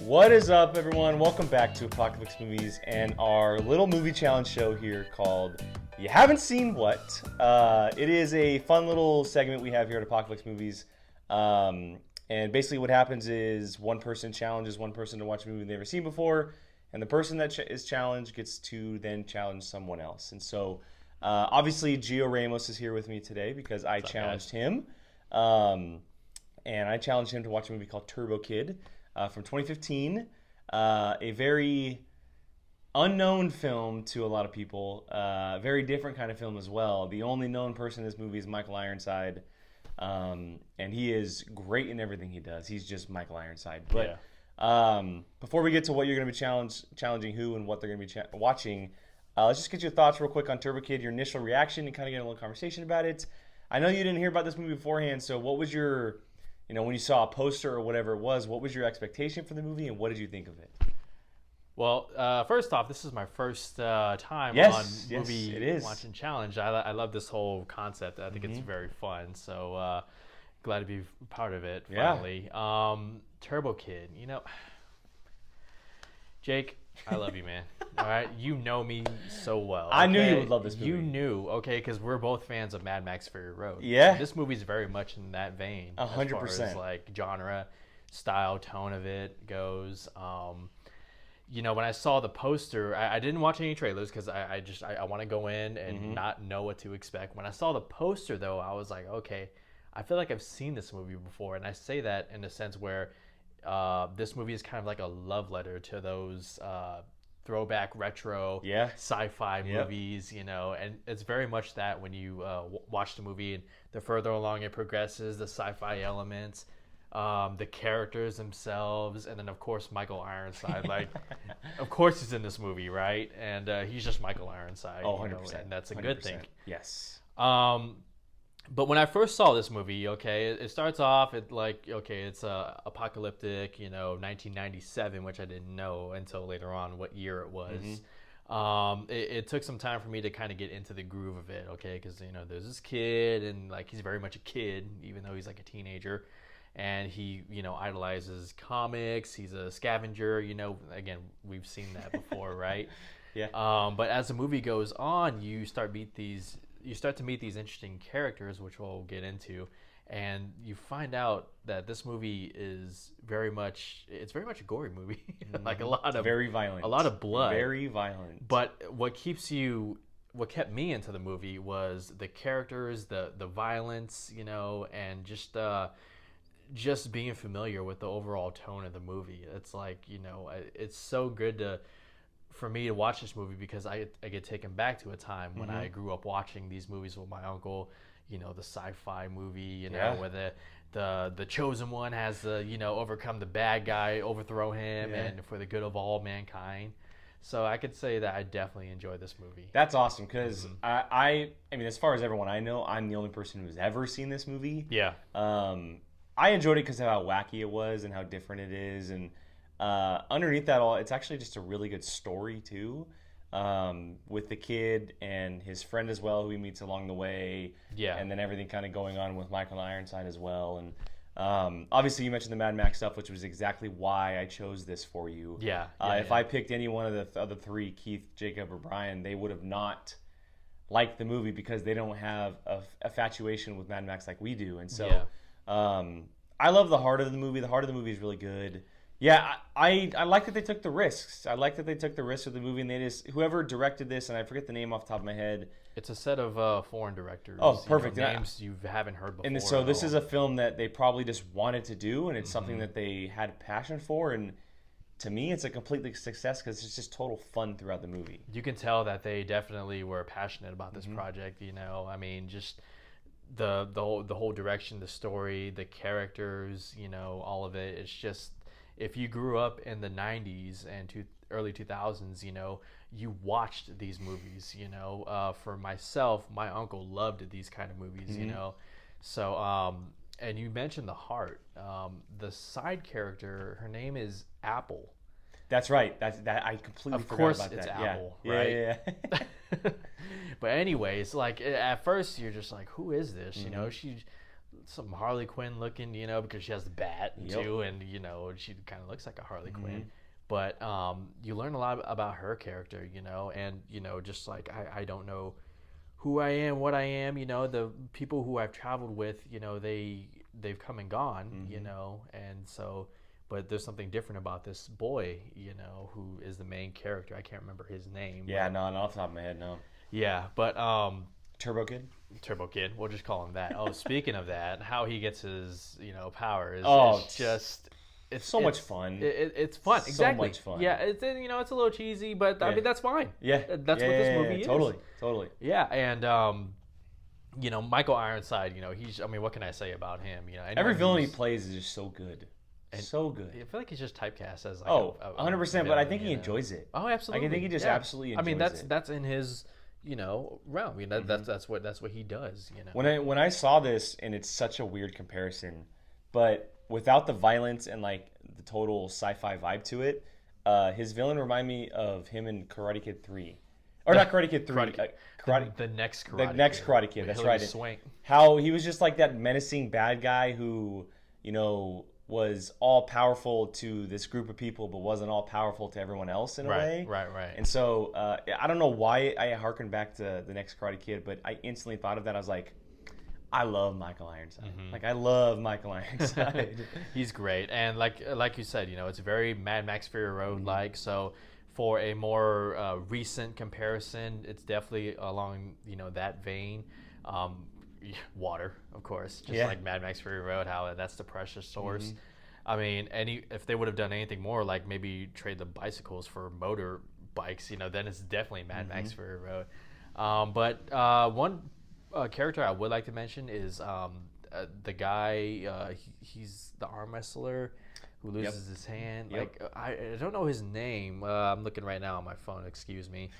What is up, everyone? Welcome back to Apocaflix Movies and our little movie challenge show here called You Haven't Seen What. It is a fun little segment we have here at Apocaflix Movies. And basically what happens is one person challenges one person to watch a movie they've never seen before, and the person that is challenged gets to then challenge someone else. And so, obviously, Gio Ramos is here with me today because I challenged him. And I challenged him to watch a movie called Turbo Kid. From 2015, a very unknown film to a lot of people, very different kind of film as well. The only known person in this movie is Michael Ironside, and he is great in everything he does. He's just Michael Ironside. But before we get to what you're going to be challenging who and what they're going to be watching, let's just get your thoughts real quick on Turbo Kid, your initial reaction, and kind of get a little conversation about it. I know you didn't hear about this movie beforehand, so what was your... when you saw a poster or whatever it was, what was your expectation for the movie and what did you think of it? Well, first off, this is my first time on movie watching challenge. I love this whole concept. I think it's very fun. So glad to be part of it finally. Turbo Kid, Jake, I love you, man. All right, you know me so well. Okay? I knew you would love this movie. You knew, okay, because we're both fans of Mad Max Fury Road. Yeah, this movie's very much in that vein. 100%. As far as like genre, style, tone of it goes. When I saw the poster, I didn't watch any trailers because I want to go in and not know what to expect. When I saw the poster, though, I was like, okay, I feel like I've seen this movie before, and I say that in a sense where this movie is kind of like a love letter to those throwback retro sci-fi movies, and it's very much that when you watch the movie and the further along it progresses, the sci-fi elements, the characters themselves, and then of course Michael Ironside, of course he's in this movie, right? And he's just Michael Ironside. 100%. And that's a 100%. good thing. Yes. But when I first saw this movie, it starts off it's apocalyptic, 1997, which I didn't know until later on what year it was. It took some time for me to kind of get into the groove of it, okay? Because, there's this kid, and, he's very much a kid, even though he's, a teenager. And he, idolizes comics. He's a scavenger, Again, we've seen that before, right? Yeah. But as the movie goes on, you start to meet these interesting characters, which we'll get into, and you find out that this movie is very much a gory movie, very violent, a lot of blood, very violent. But what kept me into the movie was the characters, the violence, and just being familiar with the overall tone of the movie. It's it's so good for me to watch this movie because I get taken back to a time when I grew up watching these movies with my uncle, the sci-fi movie, where the chosen one has to, overcome the bad guy, overthrow him, and for the good of all mankind. So I could say that I definitely enjoyed this movie. That's awesome because I mean, as far as everyone I know, I'm the only person who's ever seen this movie. Yeah. I enjoyed it because of how wacky it was and how different it is, and underneath that all, it's actually just a really good story too, with the kid and his friend as well, who he meets along the way. Yeah. And then everything kind of going on with Michael Ironside as well. And obviously you mentioned the Mad Max stuff, which was exactly why I chose this for you. Yeah. If I picked any one of the other three, Keith, Jacob, or Brian, they would have not liked the movie because they don't have a infatuation with Mad Max like we do. And so I love the heart of the movie. The heart of the movie is really good. Yeah, I like that they took the risks. I like that they took the risks with the movie, and whoever directed this, and I forget the name off the top of my head. It's a set of foreign directors. Oh, perfect. Names you haven't heard before. And so this is a film that they probably just wanted to do, and it's something that they had passion for, and to me, it's a complete success because it's just total fun throughout the movie. You can tell that they definitely were passionate about this project, I mean, just the whole direction, the story, the characters, all of it. It's just, if you grew up in the 90s and early 2000s, you watched these movies, For myself, my uncle loved these kind of movies, So, and you mentioned the heart. The side character, her name is Apple. That's right. I completely forgot about that. Of course, it's Apple, right? Yeah. But anyways, at first you're just like, who is this? She some Harley Quinn looking, because she has the bat Yep. too, and she kind of looks like a Harley Quinn. But you learn a lot about her character, and just like I don't know who I am, what I am. The people who I've traveled with, they've come and gone, and so. But there's something different about this boy, who is the main character. I can't remember his name. Yeah, no, not off the top of my head, no. Yeah, but Turbo Kid? Turbo Kid, we'll just call him that. Oh, speaking of that, how he gets his, powers is just it's so much fun. It's fun, exactly. So much fun. Yeah, it's it's a little cheesy, but I mean that's fine. Yeah, that's what this movie is. Totally. Yeah, and Michael Ironside, he's. I mean, what can I say about him? Every villain he plays is just so good. So good. I feel like he's just typecast as like 100%. But I think he enjoys it. Oh, absolutely. I think he just absolutely enjoys it. That's in his realm. I mean, that's what he does. When I saw this, and it's such a weird comparison, but without the violence and like the total sci-fi vibe to it, his villain reminded me of him in Karate Kid 3. Or not Karate Kid 3. The next Karate Kid. The next Karate Kid. That's right. Swank. How he was just like that menacing bad guy who was all powerful to this group of people, but wasn't all powerful to everyone else in a way. Right. And so I don't know why I harkened back to the next Karate Kid, but I instantly thought of that. I was like, I love Michael Ironside. Like I love Michael Ironside. He's great, and like you said, it's very Mad Max Fury Road like. So for a more recent comparison, it's definitely along that vein. Water, of course, just like Mad Max Fury Road, how that's the pressure source. I mean, if they would have done anything more, like maybe trade the bicycles for motor bikes, then it's definitely Mad Max Fury Road. But one character I would like to mention is the guy. He's the arm wrestler who loses his hand. Like I don't know his name. I'm looking right now on my phone. Excuse me,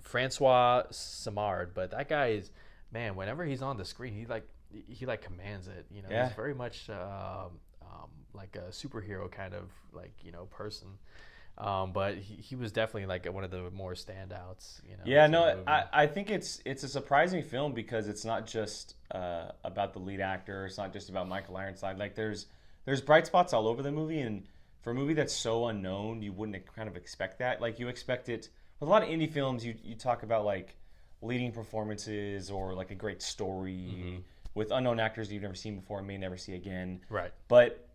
Francois Simard. But that guy is. Man, whenever he's on the screen, he commands it. He's very much like a superhero kind of person. But he was definitely like one of the more standouts. Yeah, no, I think it's a surprising film because it's not just about the lead actor. It's not just about Michael Ironside. Like there's bright spots all over the movie, and for a movie that's so unknown, you wouldn't kind of expect that. Like you expect it with a lot of indie films. You talk about like leading performances or like a great story with unknown actors that you've never seen before and may never see again. Right. But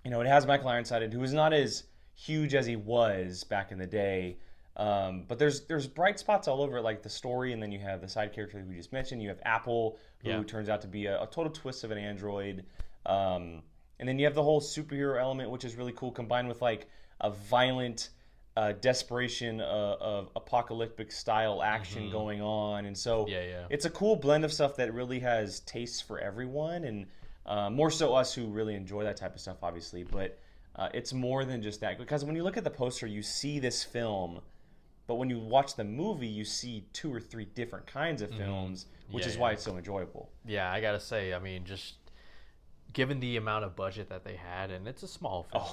it has Michael Ironside, who is not as huge as he was back in the day. But there's bright spots all over, like the story, and then you have the side character that we just mentioned. You have Apple, who turns out to be a total twist of an android. And then you have the whole superhero element, which is really cool, combined with like a violent desperation of apocalyptic style action going on, and so it's a cool blend of stuff that really has tastes for everyone, and more so us who really enjoy that type of stuff, obviously. But it's more than just that, because when you look at the poster, you see this film, but when you watch the movie, you see 2 or 3 different kinds of films, which is why it's so enjoyable. Yeah, I gotta say, I mean, just given the amount of budget that they had, and it's a small film,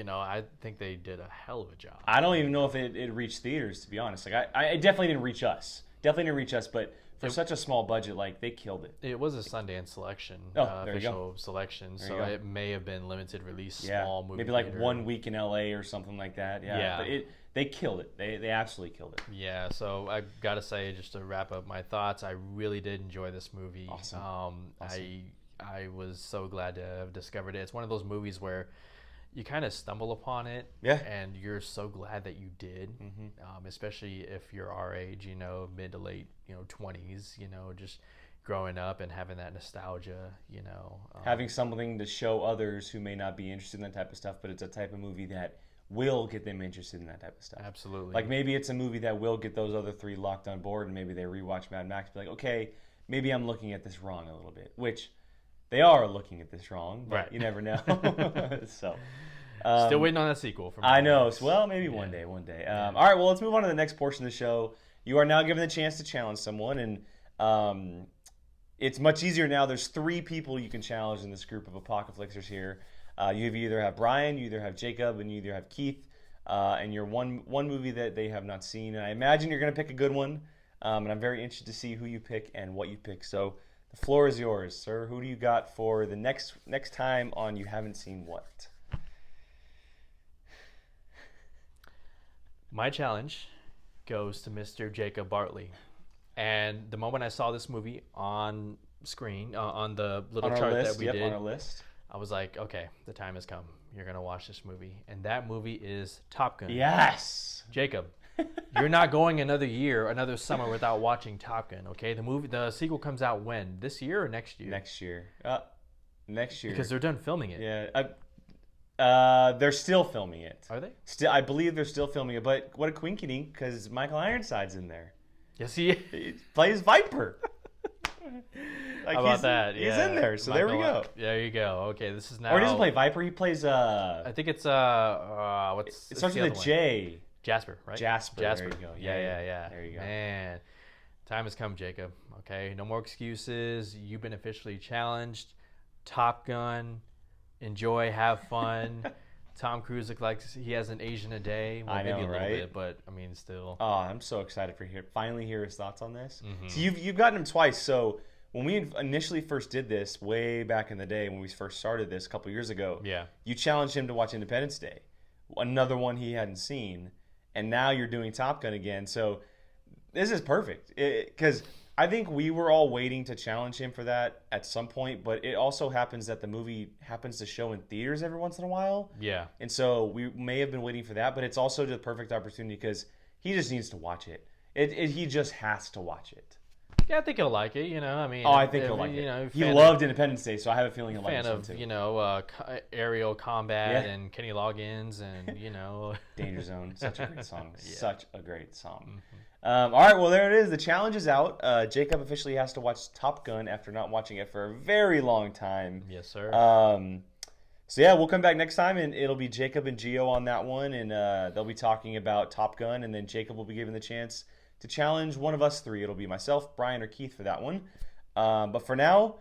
I think they did a hell of a job. I don't even know if it reached theaters, to be honest. Like I definitely didn't reach us. But for such a small budget, like they killed it. It was a Sundance selection, official selection, so it may have been limited release, small movie. Maybe like theater. 1 week in LA or something like that. Yeah. But they killed it. They absolutely killed it. Yeah. So I gotta say, just to wrap up my thoughts, I really did enjoy this movie. Awesome. I was so glad to have discovered it. It's one of those movies where you kind of stumble upon it, and you're so glad that you did, especially if you're our age, mid to late, 20s, just growing up and having that nostalgia, having something to show others who may not be interested in that type of stuff, but it's a type of movie that will get them interested in that type of stuff. Absolutely. Like maybe it's a movie that will get those other 3 locked on board, and maybe they rewatch Mad Max, be like, okay, maybe I'm looking at this wrong a little bit, which they are looking at this wrong, but you never know. So, still waiting on a sequel. I know. Well, maybe one day. All right. Well, let's move on to the next portion of the show. You are now given the chance to challenge someone, and it's much easier now. There's 3 people you can challenge in this group of Apocaflixers here. You either have Brian, you either have Jacob, and you either have Keith, and you're one movie that they have not seen. And I imagine you're going to pick a good one, and I'm very interested to see who you pick and what you pick. So The floor is yours, sir. Who do you got for the next time on You Haven't Seen What? My challenge goes to Mr. Jacob Bartley. And the moment I saw this movie on screen, on the little On our chart list, that we yep, did, on our list. I was like, okay, the time has come. You're going to watch this movie. And that movie is Top Gun. Yes. Jacob, you're not going another summer without watching Top Gun, okay? The sequel comes out when? This year or next year? Next year. Next year. Because they're done filming it. Yeah. They're still filming it. Are they? Still, I believe they're still filming it. But what a quinkity, because Michael Ironside's in there. Yes, he plays Viper. How about that? He's in there, so there we go. There you go. Okay, this is now. Or he doesn't play Viper. He plays. I think it's what's it starts the with a other one? J. Jasper, right? Jasper. There you go. Yeah. There you go. Man, time has come, Jacob. Okay, no more excuses. You've been officially challenged. Top Gun. Enjoy, have fun. Tom Cruise looks like he has an Asian a day. Well, I know, maybe a little right? bit, but I mean, still. Oh, I'm so excited for finally hear his thoughts on this. Mm-hmm. So you've gotten him twice. So when we initially first did this, way back in the day when we first started this a couple years ago, Yeah. you challenged him to watch Independence Day, another one he hadn't seen, and now you're doing Top Gun again. So this is perfect because I think we were all waiting to challenge him for that at some point, but it also happens that the movie happens to show in theaters every once in a while. Yeah. And so we may have been waiting for that, but it's also the perfect opportunity because he just needs to watch it. He just has to watch it. Yeah, I think he'll like it. You know, I mean. Oh, I think he'll like it. You know, He loved Independence Day, so I have a feeling he'll like fan this one of too. you know aerial combat Yeah. and Kenny Loggins and you know. Danger Zone, such a great song. Yeah. Such a great song. Mm-hmm. All right, well, there it is. The challenge is out. Jacob officially has to watch Top Gun after not watching it for a very long time. Yes, sir. So, yeah, we'll come back next time, and it'll be Jacob and Gio on that one, and they'll be talking about Top Gun, and then Jacob will be given the chance to challenge one of us three. It'll be myself, Brian, or Keith for that one. But for now,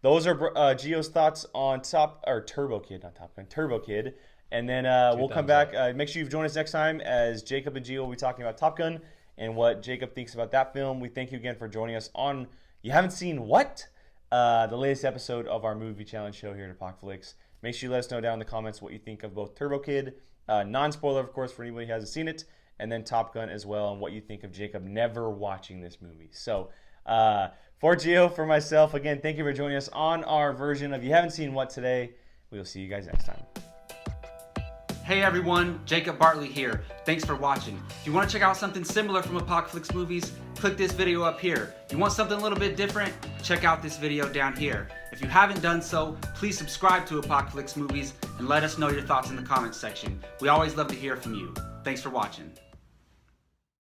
those are Gio's thoughts on Turbo Kid, not Top Gun, Turbo Kid. And then we'll come back. Make sure you join us next time as Jacob and Gio will be talking about Top Gun and what Jacob thinks about that film. We thank you again for joining us on You Haven't Seen What? The latest episode of our movie challenge show here at Apocaflix. Make sure you let us know down in the comments what you think of both Turbo Kid, non-spoiler, of course, for anybody who hasn't seen it, and then Top Gun as well, and what you think of Jacob never watching this movie. So, for Gio, for myself, again, thank you for joining us on our version of You Haven't Seen What today. We will see you guys next time. Hey everyone, Jacob Bartley here. Thanks for watching. If you want to check out something similar from Apocaflix movies, click this video up here. If you want something a little bit different, check out this video down here. If you haven't done so, please subscribe to Apocaflix movies and let us know your thoughts in the comments section. We always love to hear from you. Thanks for watching.